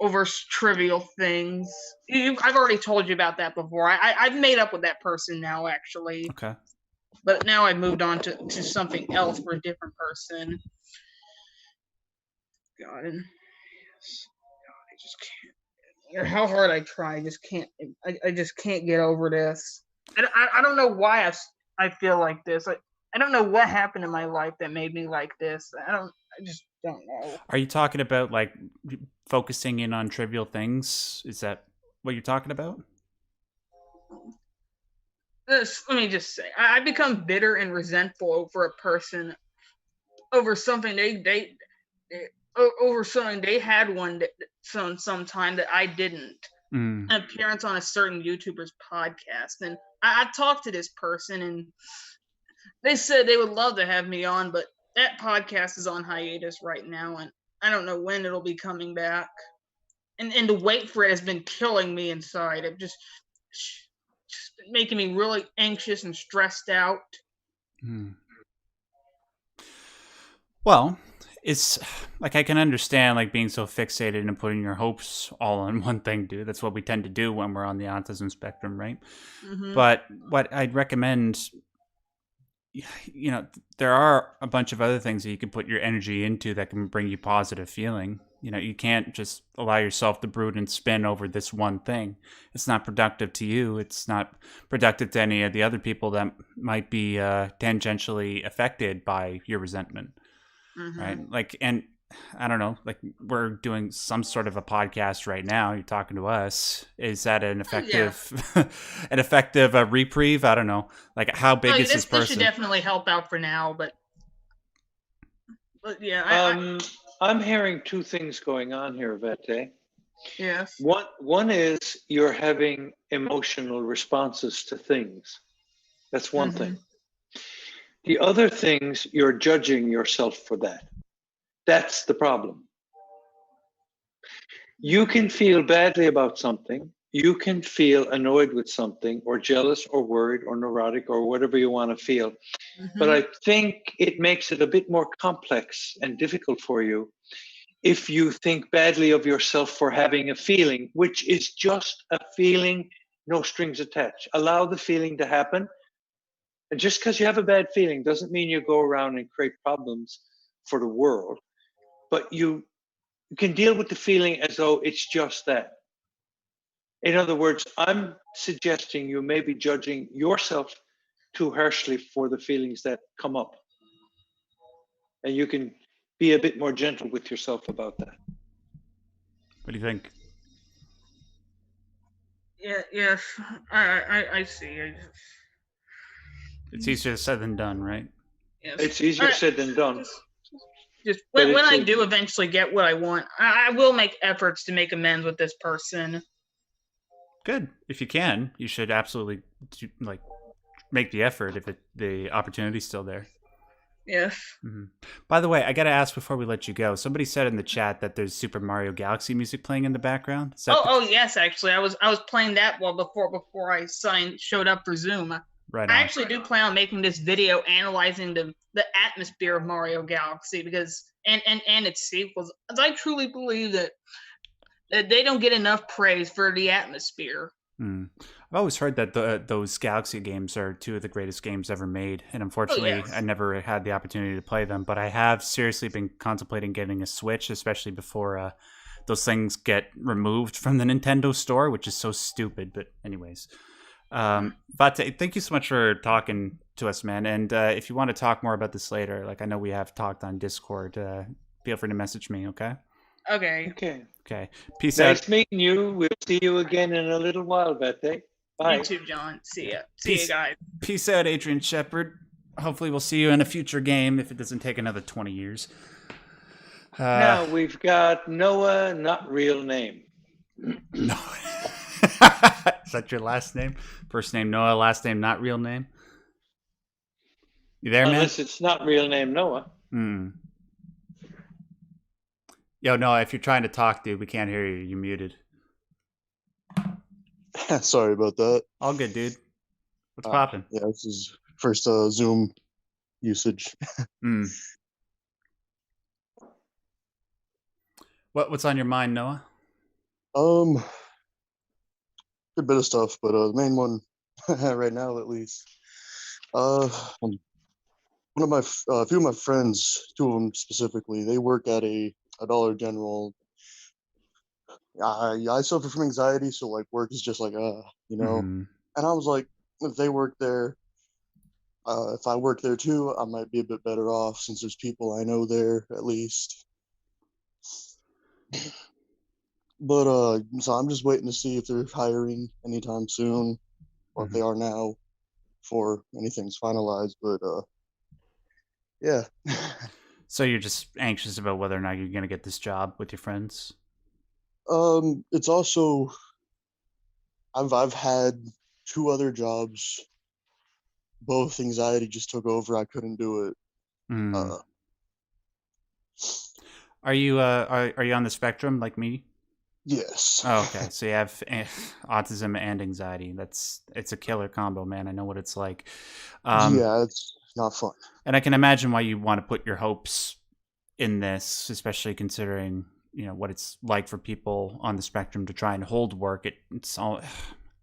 over trivial things. I've already told you about that before. I've made up with that person now, actually. Okay. But now I've moved on to something else for a different person. God, I just can't. No matter how hard I try, I just can't. I just can't get over this. I don't know why I feel like this. I don't know what happened in my life that made me like this. I just don't know. Are you talking about like focusing in on trivial things? Is that what you're talking about? Let me just say, I become bitter and resentful over a person, over something they had sometime that I didn't. An appearance on a certain YouTuber's podcast, and I talked to this person, and they said they would love to have me on, but that podcast is on hiatus right now, and I don't know when it'll be coming back. And the wait for it has been killing me inside. It just making me really anxious and stressed out. Well, it's like I can understand like being so fixated and putting your hopes all on one thing, dude. That's what we tend to do when we're on the autism spectrum, right? But what I'd recommend, there are a bunch of other things that you can put your energy into that can bring you positive feeling. You can't just allow yourself to brood and spin over this one thing. It's not productive to you. It's not productive to any of the other people that might be tangentially affected by your resentment. Right? Like, and I don't know, like we're doing some sort of a podcast right now. You're talking to us. Is that an effective, an effective reprieve? I don't know. Like how big is this person? This should definitely help out for now, but yeah. I'm hearing two things going on here, Vate. Yes. One is you're having emotional responses to things. That's one thing. The other things, you're judging yourself for that. That's the problem. You can feel badly about something. You can feel annoyed with something or jealous or worried or neurotic or whatever you want to feel. But I think it makes it a bit more complex and difficult for you if you think badly of yourself for having a feeling, which is just a feeling, no strings attached. Allow the feeling to happen. And just because you have a bad feeling doesn't mean you go around and create problems for the world. But you can deal with the feeling as though it's just that. In other words, I'm suggesting you may be judging yourself too harshly for the feelings that come up. And you can be a bit more gentle with yourself about that. What do you think? Yes, I see. It's easier said than done, right? Yes. It's easier said than done. Just when I do eventually get what I want, I will make efforts to make amends with this person. Good. If you can, you should absolutely make the effort if the opportunity's still there. Yes. By the way, I gotta ask before we let you go. Somebody said in the chat that there's Super Mario Galaxy music playing in the background. Yes, actually, I was playing that before I showed up for Zoom. Right. I actually do plan on making this video analyzing the atmosphere of Mario Galaxy because and its sequels. As I truly believe that they don't get enough praise for the atmosphere. I've always heard that those Galaxy games are two of the greatest games ever made, and unfortunately, I never had the opportunity to play them. But I have seriously been contemplating getting a Switch, especially before those things get removed from the Nintendo store, which is so stupid. But anyways. Vate, thank you so much for talking to us, man. And if you want to talk more about this later, like I know we have talked on Discord feel free to message me. Okay. Okay. Okay. Peace out. Nice meeting you. We'll see you again in a little while, Vate. Bye. You too, John. See ya. See you guys. Peace out, Adrian Shepard. Hopefully we'll see you in a future game if it doesn't take another 20 years. Now we've got Noah, not real name. No. Is that your last name? First name Noah, last name not real name? You there, man? Unless it's not real name Noah. Yo, Noah, if you're trying to talk, dude, we can't hear you. You're muted. Sorry about that. All good, dude. What's poppin'? Yeah, this is first Zoom usage. What's on your mind, Noah? A bit of stuff, but the main one right now, at least. One of my a few of my friends, two of them specifically, they work at a Dollar General. I suffer from anxiety, so like work is just like you know. And I was like, if they work there, if I work there too, I might be a bit better off since there's people I know there at least. But so I'm just waiting to see if they're hiring anytime soon, or if they are now, before anything's finalized. But yeah. So you're just anxious about whether or not you're gonna get this job with your friends? It's also I've had two other jobs. Both anxiety just took over. I couldn't do it. Are you on the spectrum like me? Yes. Oh, okay. So you have autism and anxiety. It's a killer combo, man. I know what it's like. Yeah, it's not fun. And I can imagine why you want to put your hopes in this, especially considering, you know, what it's like for people on the spectrum to try and hold work. It's all,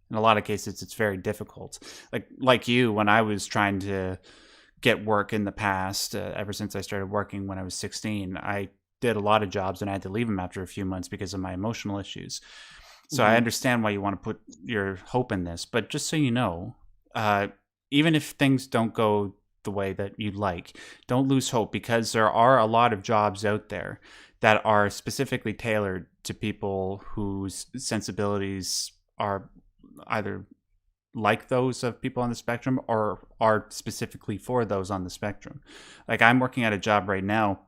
in a lot of cases, it's very difficult. Like you, when I was trying to get work in the past, ever since I started working when I was 16, I did a lot of jobs and I had to leave them after a few months because of my emotional issues. So I understand why you want to put your hope in this, but just so you know, even if things don't go the way that you'd like, don't lose hope, because there are a lot of jobs out there that are specifically tailored to people whose sensibilities are either like those of people on the spectrum or are specifically for those on the spectrum. Like I'm working at a job right now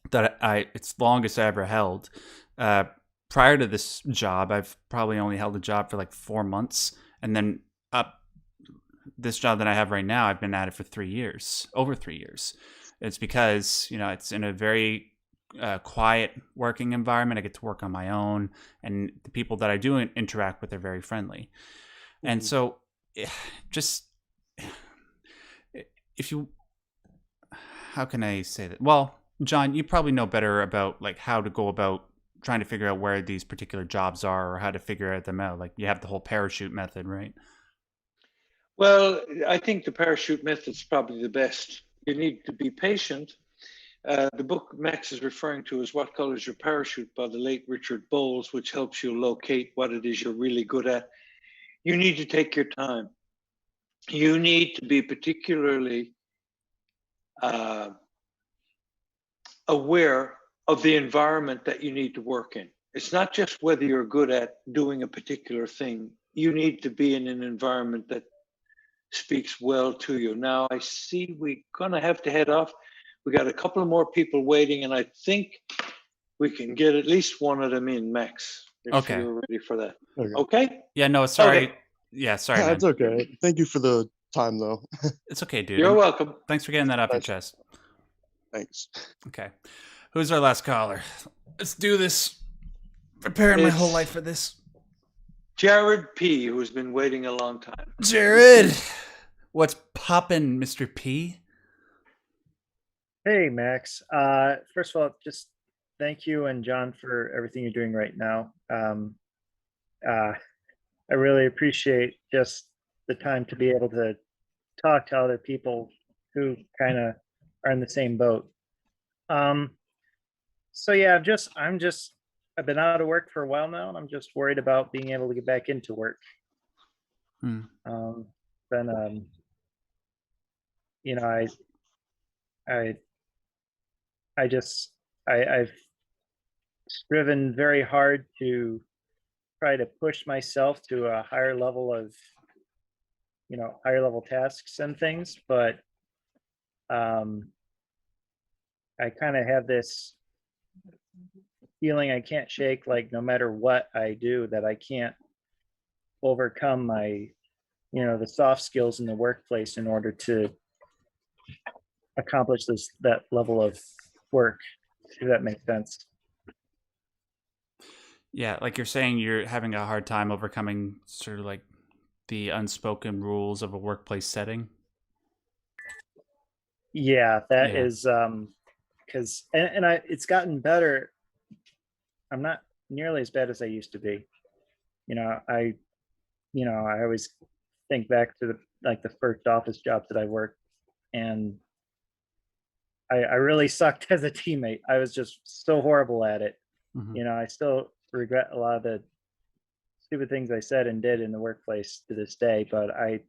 that it's the longest I ever held. Prior to this job, I've probably only held a job for like 4 months, and then this job that I have right now, I've been at it for 3 years, over 3 years. It's because, you know, it's in a very quiet working environment. I get to work on my own, and the people that I do interact with are very friendly. And so just if you, how can I say that? Well, John, you probably know better about like how to go about trying to figure out where these particular jobs are or how to figure them out. Like you have the whole parachute method, right? Well, I think the parachute method is probably the best. You need to be patient. The book Max is referring to is What Color is Your Parachute by the late Richard Bowles, which helps you locate what it is you're really good at. You need to take your time. You need to be particularly aware of the environment that you need to work in. It's not just whether you're good at doing a particular thing. You need to be in an environment that speaks well to you. Now, I see we're going to have to head off. We got a couple of more people waiting, and I think we can get at least one of them in, Max, if you're ready for that. Okay? Yeah, no, sorry. Okay. Yeah, sorry, man. That's okay. Thank you for the time, though. It's okay, dude. You're welcome. Thanks for getting that off your chest. Thanks. Okay. Who's our last caller? Let's do this. Preparing my whole life for this. Jared P., who's been waiting a long time. Jared! What's poppin', Mr. P? Hey, Max. First of all, just thank you and John for everything you're doing right now. I really appreciate just the time to be able to talk to other people who kind of are in the same boat. So yeah, I've been out of work for a while now, and I'm just worried about being able to get back into work. You know, I just I've striven very hard to try to push myself to a higher level of, higher level tasks and things, but I kind of have this feeling I can't shake, like no matter what I do, that I can't overcome my, the soft skills in the workplace in order to accomplish that level of work, if that makes sense. Yeah, like you're saying, you're having a hard time overcoming sort of like the unspoken rules of a workplace setting. Yeah, that is because it's gotten better. I'm not nearly as bad as I used to be. I always think back to the first office jobs that I worked, and I really sucked as a teammate. I was just so horrible at it. Mm-hmm. I still regret a lot of the stupid things I said and did in the workplace to this day, but I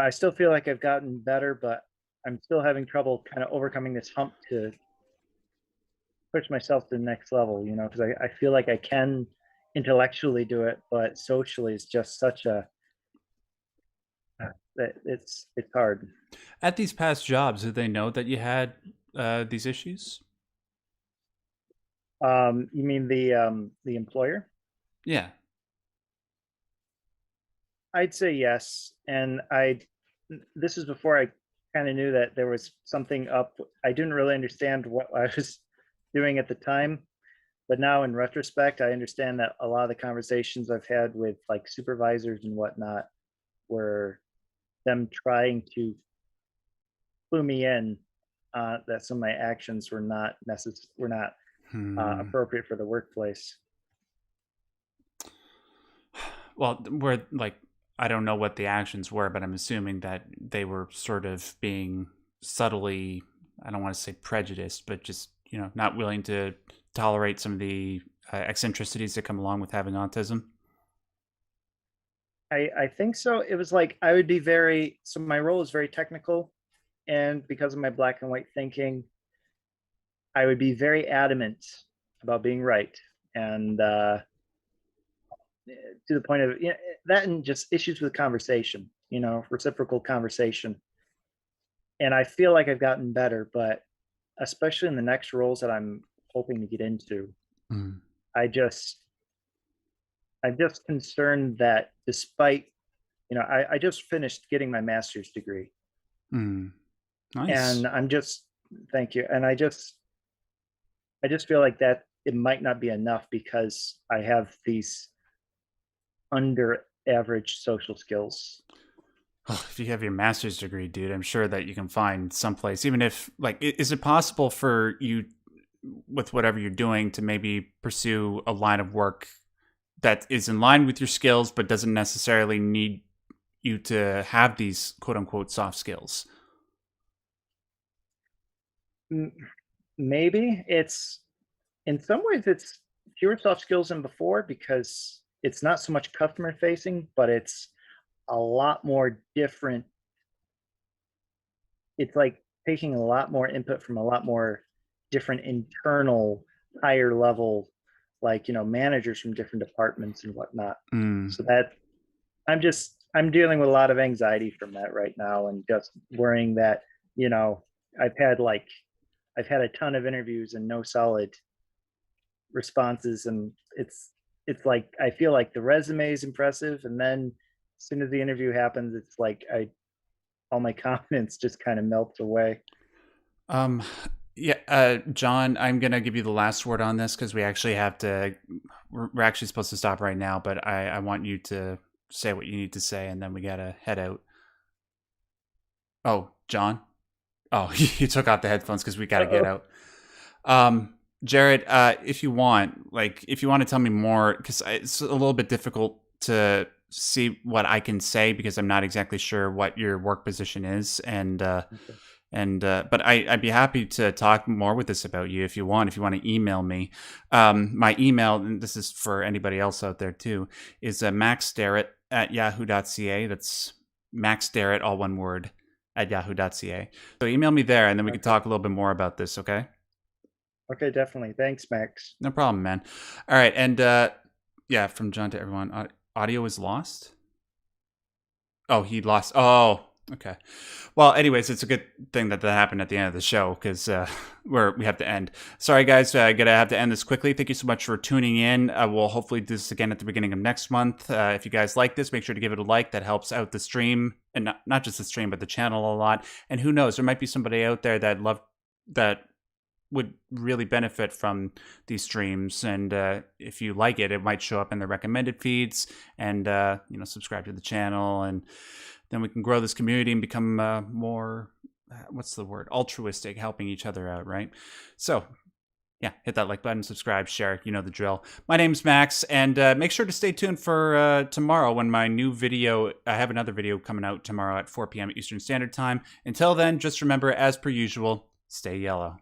still feel like I've gotten better, but I'm still having trouble kind of overcoming this hump to push myself to the next level, because I feel like I can intellectually do it, but socially it's just such a it's hard. At these past jobs, did they know that you had these issues? You mean the employer? Yeah. I'd say yes, and this is before I kind of knew that there was something up. I didn't really understand what I was doing at the time, but now in retrospect, I understand that a lot of the conversations I've had with like supervisors and whatnot were them trying to clue me in that some of my actions were not appropriate for the workplace. Well, we're like, I don't know what the actions were, but I'm assuming that they were sort of being subtly, I don't want to say prejudiced, but just, not willing to tolerate some of the eccentricities that come along with having autism. I think so. It was like so my role is very technical, and because of my black and white thinking, I would be very adamant about being right, and to the point of that, and just issues with conversation, reciprocal conversation. And I feel like I've gotten better, but especially in the next roles that I'm hoping to get into, I'm just concerned that despite, I just finished getting my master's degree. Nice. And thank you. And I just feel like that it might not be enough because I have these under average social skills. Oh, if you have your master's degree, dude, I'm sure that you can find someplace, even if is it possible for you with whatever you're doing to maybe pursue a line of work that is in line with your skills, but doesn't necessarily need you to have these quote unquote soft skills? Maybe in some ways it's fewer soft skills than before because it's not so much customer facing, but it's a lot more different. It's like taking a lot more input from a lot more different internal higher level, managers from different departments and whatnot. So that I'm dealing with a lot of anxiety from that right now, and just worrying that, I've had a ton of interviews and no solid responses, and it's like I feel like the resume is impressive, and then as soon as the interview happens, it's like all my confidence just kind of melts away. Yeah, John, I'm gonna give you the last word on this because we actually have to. We're actually supposed to stop right now, but I want you to say what you need to say, and then we gotta head out. Oh, John. Oh, you took out the headphones because we gotta get out. Jared, if you want to tell me more, because it's a little bit difficult to see what I can say because I'm not exactly sure what your work position is, but I'd be happy to talk more with this about you if you want. If you want to email me, my email, and this is for anybody else out there too, is maxdarrett@yahoo.ca. That's maxdarrett, all one word, @yahoo.ca. So email me there, and then we can talk a little bit more about this. Okay. Okay, definitely. Thanks, Max. No problem, man. All right, and yeah, from John to everyone, audio is lost. Oh, he lost. Oh, okay. Well, anyways, it's a good thing that happened at the end of the show because we have to end. Sorry, guys, I gotta have to end this quickly. Thank you so much for tuning in. We'll hopefully do this again at the beginning of next month. If you guys like this, make sure to give it a like. That helps out the stream, and not just the stream, but the channel a lot. And who knows, there might be somebody out there that would really benefit from these streams, and if you like it, it might show up in the recommended feeds, and subscribe to the channel, and then we can grow this community and become more what's the word, altruistic, helping each other out, right? So yeah, hit that like button, subscribe, share, you know the drill. My name's Max, and make sure to stay tuned for tomorrow when my new video, I have another video coming out tomorrow at 4 p.m. Eastern Standard Time. Until then, just remember, as per usual, stay yellow.